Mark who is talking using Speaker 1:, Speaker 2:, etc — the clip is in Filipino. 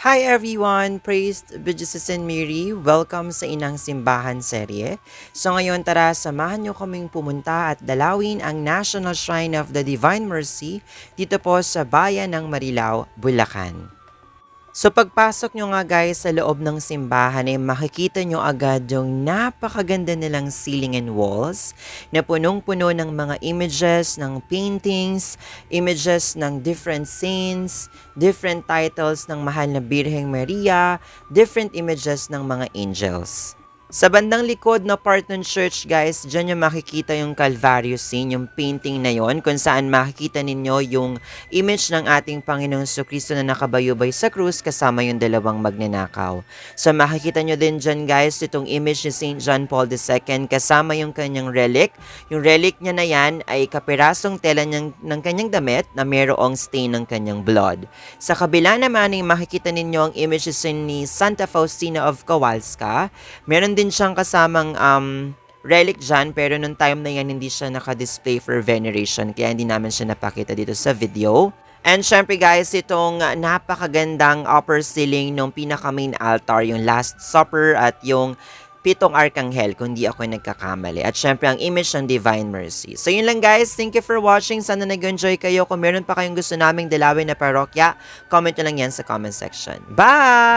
Speaker 1: Hi everyone! Praised be Jesus and Mary. Welcome sa Inang Simbahan serye. So ngayon tara, samahan nyo kaming pumunta at dalawin ang National Shrine of the Divine Mercy dito po sa bayan ng Marilao, Bulacan. So pagpasok nyo nga guys sa loob ng simbahan ay makikita nyo agad yung napakaganda nilang ceiling and walls na punong-puno ng mga images, ng paintings, images ng different scenes, different titles ng mahal na Birheng Maria, different images ng mga angels. Sa bandang likod na part ng church guys, dyan nyo makikita yung Calvario scene, yung painting na yon kung saan makikita ninyo yung image ng ating Panginoong Jesucristo na nakabayubay sa krus kasama yung dalawang magnanakaw. So makikita nyo din dyan guys, itong image ni St. John Paul II kasama yung kanyang relic. Yung relic niya na yan ay kapirasong tela ng kanyang damit na mayroong stain ng kanyang blood. Sa kabila naman ay makikita ninyo ang images ni Santa Faustina of Kowalska. Meron din siyang kasamang relic dyan, pero nung time na yan hindi siya naka-display for veneration kaya hindi namin siya napakita dito sa video. And syempre guys, itong napakagandang upper ceiling ng pinaka main altar, yung Last Supper at yung pitong arkanghel kung di ako nagkakamali. At syempre ang image ng Divine Mercy. So yun lang guys, thank you for watching. Sana nag-enjoy kayo. Kung meron pa kayong gusto naming dalawin na parokya, comment nyo lang yan sa comment section. Bye!